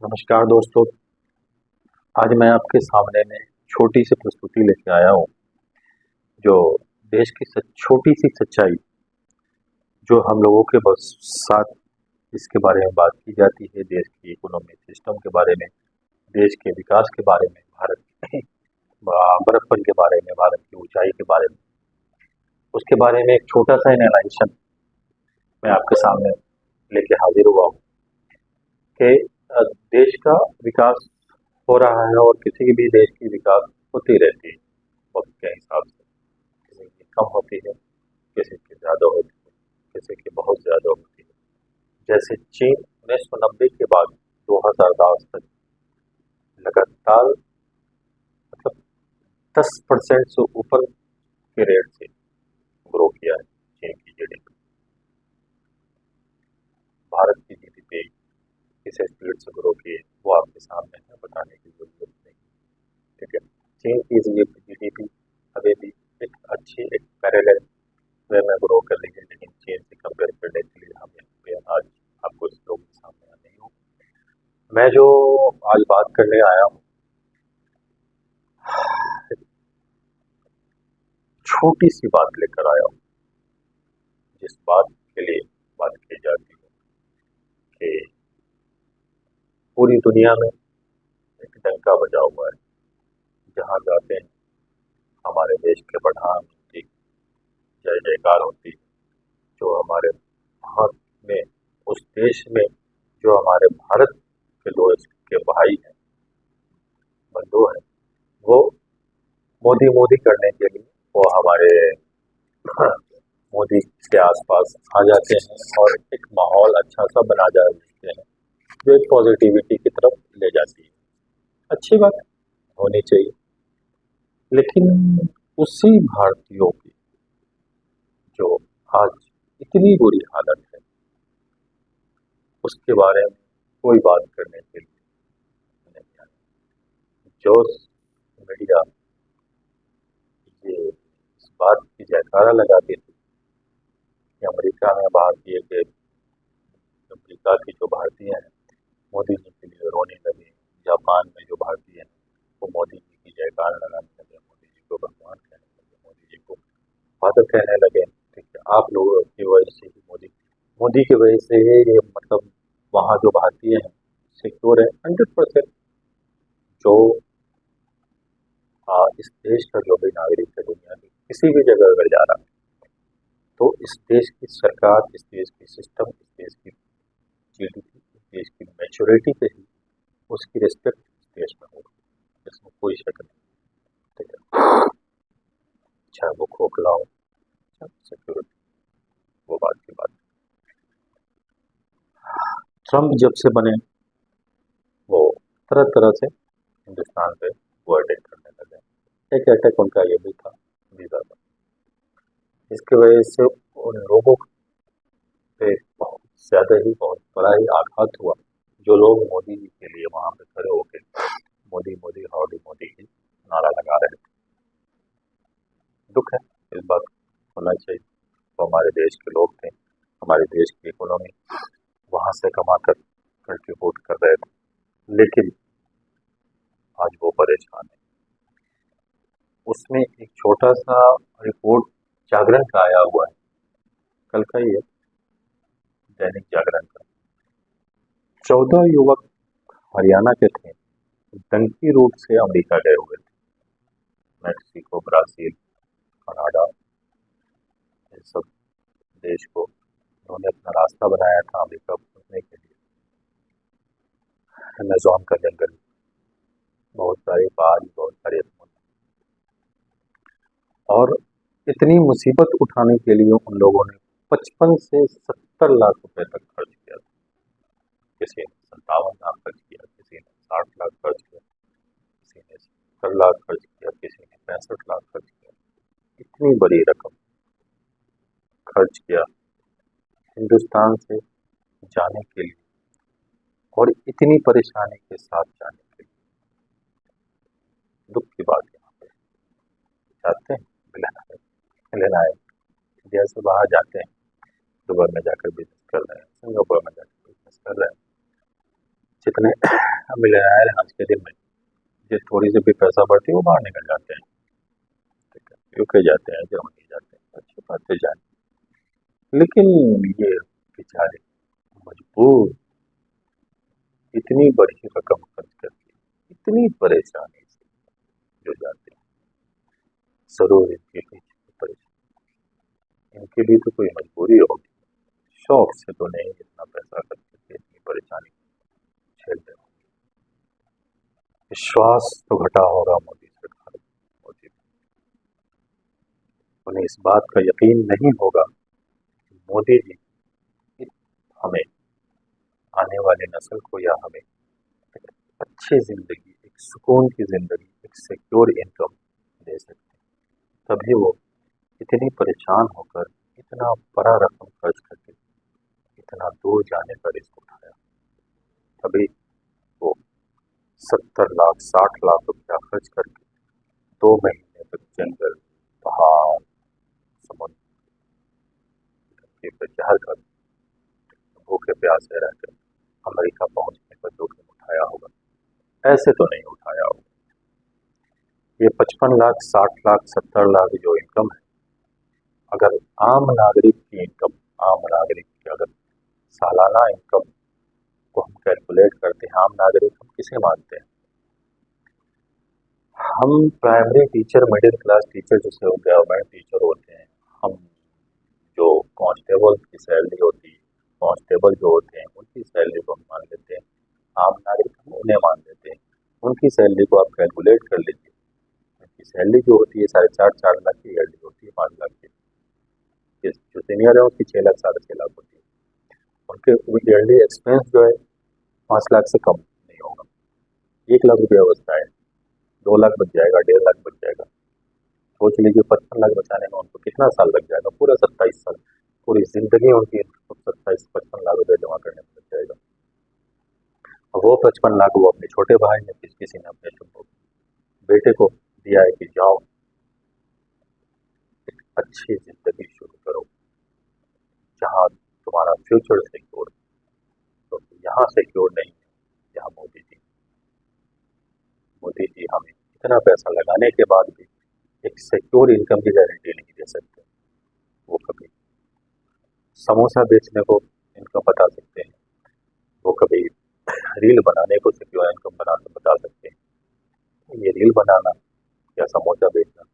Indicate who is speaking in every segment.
Speaker 1: नमस्कार दोस्तों। आज मैं आपके सामने में छोटी सी प्रस्तुति लेके आया हूँ जो देश की छोटी सी सच्चाई जो हम लोगों के बस साथ इसके बारे में बात की जाती है। देश की इकोनॉमिक सिस्टम के बारे में, देश के विकास के बारे में, भारत के बड़प्पन के बारे में, भारत की ऊंचाई के बारे में, उसके बारे में एक छोटा सा एनालाइजेशन मैं आपके सामने लेके हाजिर हुआ हूँ कि देश का विकास हो रहा है और किसी भी देश की विकास होती रहती है वक्त के हिसाब से। किसी की कम होती है, किसी की ज़्यादा होती है, किसी की बहुत ज़्यादा होती है। जैसे चीन 1990 के बाद 2010 तक लगातार मतलब 10% से ऊपर के रेट से ग्रो किया है चीन की जीडीपी। भारत की जीडीपी किस स्पीड से ग्रो की है वो आपके सामने है, बताने की जरूरत नहीं। ठीक है, चीन की जीडीपी अभी भी एक अच्छी एक पैरेलल वे में ग्रो कर रही है, लेकिन चीन से कंपेयर करने के लिए हमें आज आपको इस लोगों के सामने आ नहीं हूँ। मैं जो आज बात करने आया हूँ, छोटी सी बात लेकर आया हूँ, जिस बात के लिए बात की जाती है कि पूरी दुनिया में एक डंका बजा हुआ है। जहाँ जाते हैं हमारे देश के प्रधानमंत्री जय जयकार होती है। जो हमारे भारत में, उस देश में जो हमारे भारत के लोग के भाई हैं, बंधु हैं, वो मोदी मोदी करने के लिए वो हमारे मोदी के आसपास आ जाते हैं और एक माहौल अच्छा सा बना जा देते हैं जो एक पॉजिटिविटी की तरफ ले जाती है। अच्छी बात होनी चाहिए, लेकिन उसी भारतीयों की जो आज इतनी बुरी हालत है उसके बारे में कोई बात करने के लिए नहीं आया। जो मीडिया ये इस बात की जयकारा लगाती थी कि अमेरिका में भारतीय के, अमेरिका की जो भारतीय हैं मोदी जी के लिए रोने लगे, जापान में जो भारतीय हैं वो मोदी जी की जयकार लगाने लगे, मोदी जी को भगवान कहने लगे, मोदी जी को फादर कहने लगे। ठीक है, आप लोगों की वजह से ही मोदी की वजह से ही ये मतलब वहाँ जो भारतीय हैं सिक्योर है 100%। जो इस देश का जो भी नागरिक है दुनिया की किसी भी जगह अगर जा रहा है तो इस देश की सरकार, इस देश की सिस्टम, इस देश की जीडीपी, इस देश की मैच्योरिटी पे ही उसकी रिस्पेक्ट इस देश में होगी, इसमें कोई शक नहीं। ठीक है, चाहे वो खोखला हो, चाहे सिक्योरिटी, वो बात की बात। ट्रम्प जब से बने वो तरह तरह से हिंदुस्तान पे वो अटैक करने लगे। एक अटैक उनका ये भी था वीजा का, इसकी वजह से उन लोगों पे बहुत ज्यादा ही, बहुत बड़ा ही आघात हुआ। जो लोग मोदी जी के लिए वहां पे खड़े होकर मोदी मोदी हाउडी मोदी की नारा लगा रहे थे, दुख है इस बात होना चाहिए। तो हमारे देश के लोग थे, हमारे देश की इकोनॉमी वहां से कमा कर कंट्रीब्यूट कर रहे थे, लेकिन आज वो परेशान है। उसमें एक छोटा सा रिपोर्ट जागरण का आया हुआ है, कल का ही है, दैनिक जागरण का। 14 युवक हरियाणा के थे, डंकी रूट से अमेरिका गए हुए थे। मैक्सिको, ब्राजील, कनाडा, इन सब देश को उन्होंने अपना रास्ता बनाया था अमेरिका पहुंचने के लिए। अमेजोन का जंगल, बहुत सारे पहाड़, बहुत सारे समुद्र, और इतनी मुसीबत उठाने के लिए उन लोगों ने 55 से 70 लाख रुपए तक खर्च किया था। किसी ने 57 लाख खर्च किया, किसी ने 60 लाख खर्च किया, किसी ने 70 लाख खर्च किया, किसी ने 65 लाख खर्च किया। इतनी बड़ी रकम खर्च किया हिंदुस्तान से जाने के लिए, और इतनी परेशानी के साथ जाने के लिए। दुख की बात यहाँ पे जाते हैं मिलन आए, इंडिया से बाहर जाते हैं, दुबई में जाकर बिजनेस कर रहे हैं, सिंगापुर में जाकर बिजनेस कर रहे हैं, जितने मिलियनेयर आज के दिन में जिस थोड़ी सी भी पैसा बढ़ती है वो बाहर निकल जाते हैं, ठीक है, यूके जाते हैं, जर्मनी जाते हैं, अच्छी बात है जाए, लेकिन ये बेचारे मजबूर इतनी बड़ी रकम खर्च करके इतनी परेशानी से जो जाते हैं, जरूर इनके पीछे परेशानी, इनकी भी तो कोई मजबूरी होगी, शौक से तो नहीं इतना पैसा खर्च करके इतनी परेशानी झेल रहे होंगे। विश्वास तो घटा होगा मोदी सरकार, मोदी, उन्हें इस बात का यकीन नहीं होगा कि मोदी जी हमें, आने वाली नस्ल को या हमें एक अच्छी जिंदगी, एक सुकून की जिंदगी, एक सिक्योर इनकम दे सकते हैं। तभी वो इतनी परेशान होकर इतना बड़ा रकम खर्च करके इतना दूर जाने का रिस्क उठाया। तभी वो 70 लाख 60 लाख रुपया खर्च करके 2 महीने तक जंगल, पहाड़, समुद्र के जहर कर भूखे प्यासे रहकर अमेरिका पहुंचने का जोखिम उठाया होगा, ऐसे तो नहीं उठाया होगा। ये 55 लाख 60 लाख 70 लाख जो इनकम है, अगर आम नागरिक की इनकम, आम नागरिक की अगर सालाना इनकम को हम कैलकुलेट करते हैं, आम नागरिक हम किसे मानते हैं? हम primary teacher, middle class teacher जैसे हो, गवर्नमेंट टीचर होते हैं, हम जो कांस्टेबल की सैलरी होती है, कांस्टेबल जो होते हैं उनकी सैलरी को हम मान लेते हैं, आम नागरिक हम उन्हें मान लेते हैं। उनकी सैलरी को आप कैलकुलेट कर लीजिए, उनकी सैलरी जो होती है 4.5 लाख की ईयरली होती है, 5 लाख की, जो सीनियर है उसकी 6 लाख 6.5 लाख होती है, उनके ईयरली एक्सपेंस जो है 5 लाख से कम नहीं होगा। 1 लाख रुपया बचता है, 2 लाख बच जाएगा, 1.5 लाख बच जाएगा। सोच लीजिए 55 लाख बचाने में उनको कितना साल लग जाएगा, पूरा 27 साल, पूरी जिंदगी उनकी 57 55 लाख रुपया जमा करने में लग जाएगा। और वो 55 लाख वो अपने छोटे भाई ने, किसी ने अपने बेटे को दिया है कि जाओ एक अच्छी जिंदगी शुरू करो जहाँ तुम्हारा फ्यूचर सिक्योर, तो यहाँ सिक्योर नहीं है। यहाँ मोदी जी हमें इतना पैसा लगाने के बाद भी एक सिक्योर इनकम की गारंटी नहीं दे सकते। वो कभी समोसा बेचने को इनकम बता सकते हैं, वो कभी रील बनाने को सिक्योर इनकम बता सकते हैं। ये रील बनाना या समोसा बेचना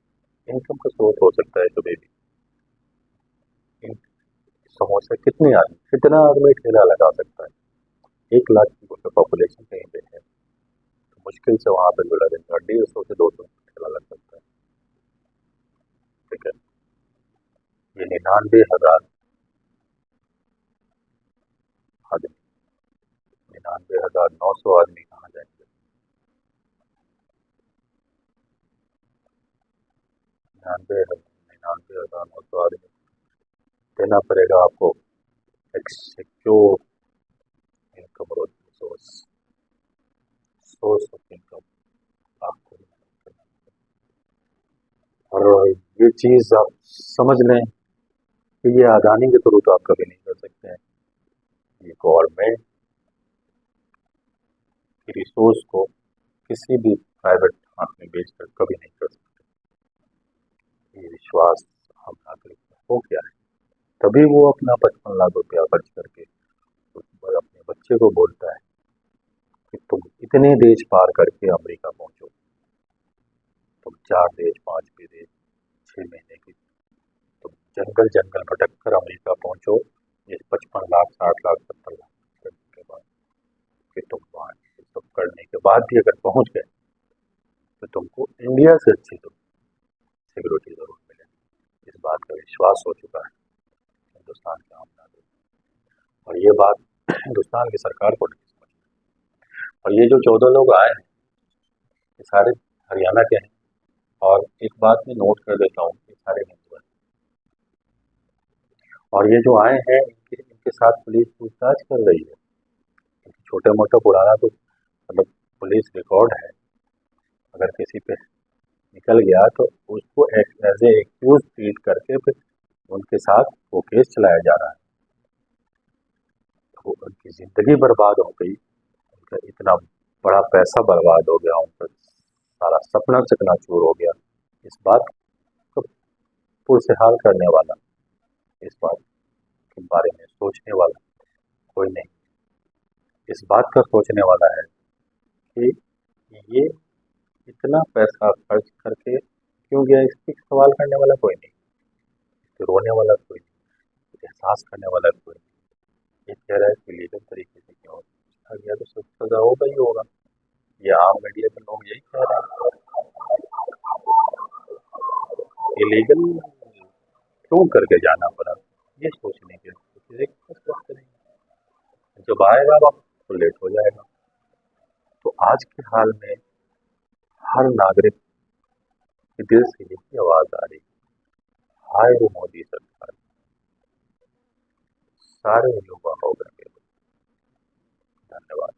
Speaker 1: इनकम का स्रोत हो सकता है कभी भी। इन समोसा कितना आदमी ठेला लगा सकता है? 1 लाख की पॉपुलेशन कहीं पे है तो मुश्किल से वहां पे जुड़ा रहेगा, 150 से 200 ठेला लग सकता है, ठीक है। ये 99,000 आदमी, 99,900 आदमी कहाँ जाएंगे? 99,900 आदमी देना पड़ेगा आपको एक secure income source, source of income आपको। और ये चीज आप समझ लें कि ये अदानी के थ्रू तो आप कभी नहीं कर सकते हैं, ये गवर्नमेंट की रिसोर्स को किसी भी प्राइवेट हाथ में बेचकर कभी नहीं कर सकते। ये विश्वास हम नागरिक में हो गया है, तभी वो अपना 55 लाख रुपया खर्च करके अपने बच्चे को बोलता है कि तुम इतने देश पार करके अमेरिका पहुंचो, तुम 4 देश 5 भी देश 6 महीने की, तुम जंगल जंगल भटक कर अमेरिका पहुंचो, इस 55 लाख 60 लाख 70 लाख करने के बाद, फिर तुम वहाँ सब करने के बाद भी अगर पहुंच गए तो तुमको इंडिया से अच्छी तो सिक्योरिटी जरूर मिलेगी। इस बात का विश्वास हो चुका है हिंदुस्तान के आम नागरिक, और ये बात हिंदुस्तान की सरकार को नहीं समझ। और ये जो 14 लोग आए हैं ये सारे हरियाणा के हैं, और एक बात मैं नोट कर देता हूँ, ये सारे हिंदू हैं, और ये जो आए हैं इनके साथ पुलिस पूछताछ कर रही है। छोटे मोटा पुराना तो मतलब पुलिस रिकॉर्ड है, अगर किसी पे निकल गया तो उसको एज ए एक्यूज ट्रीट करके फिर उनके साथ वो केस चलाया जा रहा है। तो उनकी जिंदगी बर्बाद हो गई, उनका इतना बड़ा पैसा बर्बाद हो गया, उनका सारा सपना चकनाचूर हो गया। इस बात को पुरस्कार करने वाला, इस बात के बारे में सोचने वाला कोई नहीं। इस बात का सोचने वाला है कि ये इतना पैसा खर्च करके क्यों गया, इस पर सवाल करने वाला कोई नहीं, इस पे रोने वाला कोई नहीं, एहसास करने वाला कोई नहीं। ये कह रहा है कि लीगल तरीके से क्यों आ गया तो सजा होगा ही होगा। ये आम मीडिया के लोग यही कह रहे हैं, इलीगल क्यों करके जाना पड़ा, ये सोचने के लिए करेंगे। जब आएगा वक्त तो लेट हो जाएगा। तो आज के हाल में हर नागरिक के दिल से यही आवाज आ रही है, हाय रे मोदी सरकार, सारे युवा हो गए। धन्यवाद।